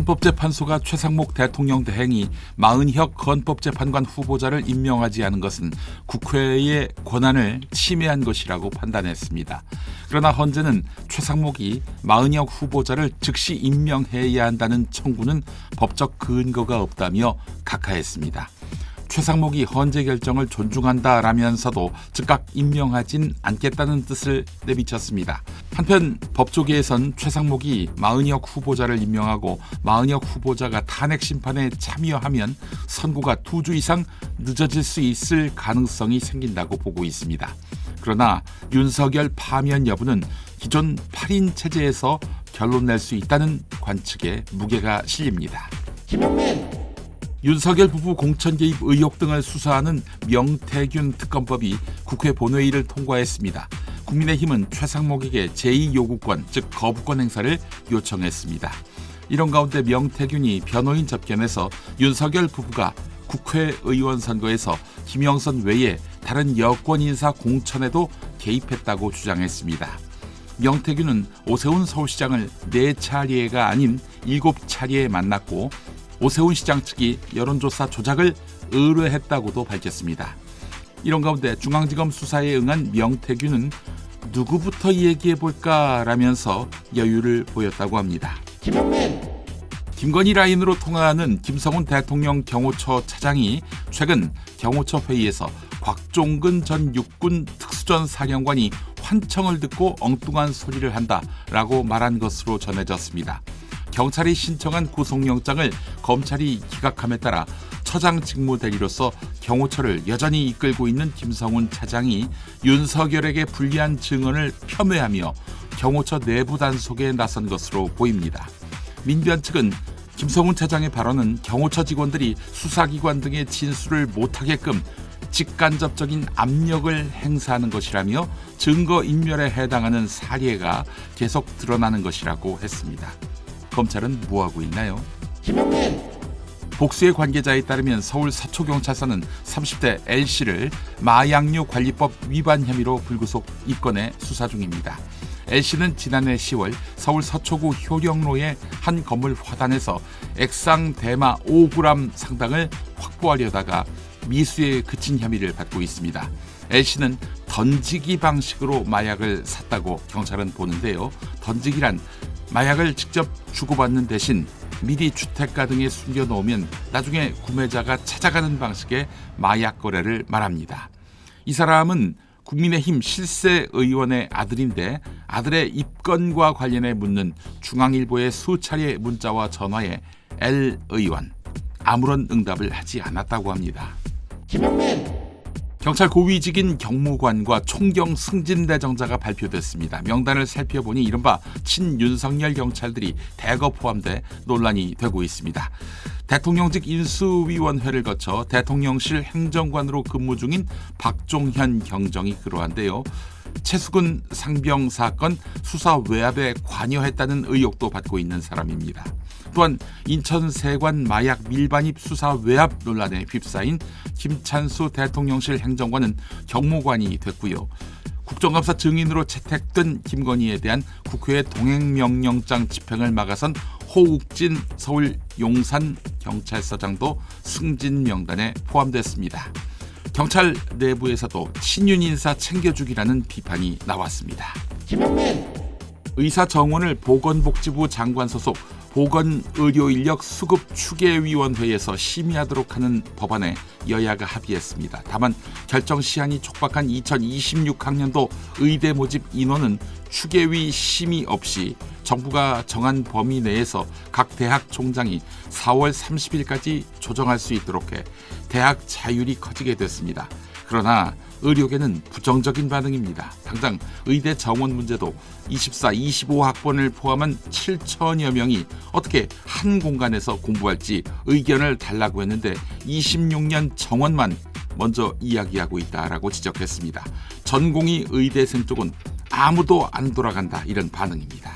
헌법재판소가 최상목 대통령 대행이 마은혁 헌법재판관 후보자를 임명하지 않은 것은 국회의 권한을 침해한 것이라고 판단했습니다. 그러나 헌재는 최상목이 마은혁 후보자를 즉시 임명해야 한다는 청구는 법적 근거가 없다며 각하했습니다. 최상목이 헌재 결정을 존중한다라면서도 즉각 임명하진 않겠다는 뜻을 내비쳤습니다. 한편 법조계에선 최상목이 마은혁 후보자를 임명하고 마은혁 후보자가 탄핵 심판에 참여하면 선고가 2주 이상 늦어질 수 있을 가능성이 생긴다고 보고 있습니다. 그러나 윤석열 파면 여부는 기존 8인 체제에서 결론 낼 수 있다는 관측에 무게가 실립니다. 윤석열 부부 공천 개입 의혹 등을 수사하는 명태균 특검법이 국회 본회의를 통과했습니다. 국민의힘은 최상목에게 제2요구권, 즉 거부권 행사를 요청했습니다. 이런 가운데 명태균이 변호인 접견에서 윤석열 부부가 국회의원 선거에서 김영선 외에 다른 여권 인사 공천에도 개입했다고 주장했습니다. 명태균은 오세훈 서울시장을 4차례가 아닌 7차례에 만났고 오세훈 시장 측이 여론조사 조작을 의뢰했다고도 밝혔습니다. 이런 가운데 중앙지검 수사에 응한 명태균은 누구부터 얘기해볼까라면서 여유를 보였다고 합니다. 김건희 라인으로 통하는 김성훈 대통령 경호처 차장이 최근 경호처 회의에서 곽종근 전 육군 특수전 사령관이 환청을 듣고 엉뚱한 소리를 한다라고 말한 것으로 전해졌습니다. 경찰이 신청한 구속영장을 검찰이 기각함에 따라 처장 직무 대리로서 경호처를 여전히 이끌고 있는 김성훈 차장이 윤석열에게 불리한 증언을 폄훼하며 경호처 내부 단속에 나선 것으로 보입니다. 민변 측은 김성훈 차장의 발언은 경호처 직원들이 수사기관 등의 진술을 못하게끔 직간접적인 압력을 행사하는 것이라며 증거인멸에 해당하는 사례가 계속 드러나는 것이라고 했습니다. 검찰은 뭐하고 있나요? 복수의 관계자에 따르면 서울 서초경찰서는 30대 L씨를 마약류 관리법 위반 혐의로 불구속 입건해 수사 중입니다. L씨는 지난해 10월 서울 서초구 효령로의 한 건물 화단에서 액상 대마 5g 상당을 확보하려다가 미수에 그친 혐의를 받고 있습니다. L씨는 던지기 방식으로 마약을 샀다고 경찰은 보는데요. 던지기란 마약을 직접 주고받는 대신 미리 주택가 등에 숨겨놓으면 나중에 구매자가 찾아가는 방식의 마약 거래를 말합니다. 이 사람은 국민의힘 실세의원의 아들인데 아들의 입건과 관련해 묻는 중앙일보의 수차례 문자와 전화에 L 의원 아무런 응답을 하지 않았다고 합니다. 경찰 고위직인 경무관과 총경 승진대정자가 발표됐습니다. 명단을 살펴보니 이른바 친윤석열 경찰들이 대거 포함돼 논란이 되고 있습니다. 대통령직 인수위원회를 거쳐 대통령실 행정관으로 근무 중인 박종현 경정이 그러한데요. 최수근 상병 사건 수사 외압에 관여했다는 의혹도 받고 있는 사람입니다. 또한 인천 세관 마약 밀반입 수사 외압 논란에 휩싸인 김찬수 대통령실 행정관은 경무관이 됐고요. 국정감사 증인으로 채택된 김건희에 대한 국회의 동행명령장 집행을 막아선 호욱진 서울 용산 경찰서장도 승진 명단에 포함됐습니다. 경찰 내부에서도 친윤 인사 챙겨주기라는 비판이 나왔습니다. 의사 정원을 보건복지부 장관 소속 보건의료인력 수급 추계위원회에서 심의하도록 하는 법안에 여야가 합의했습니다. 다만 결정 시한이 촉박한 2026학년도 의대 모집 인원은 추계위 심의 없이 정부가 정한 범위 내에서 각 대학 총장이 4월 30일까지 조정할 수 있도록 해 대학 자율이 커지게 됐습니다. 그러나 의료계는 부정적인 반응입니다. 당장 의대 정원 문제도 24, 25학번을 포함한 7천여 명이 어떻게 한 공간에서 공부할지 의견을 달라고 했는데 26년 정원만 먼저 이야기하고 있다라고 지적했습니다. 전공의 의대생 쪽은 아무도 안 돌아간다 이런 반응입니다.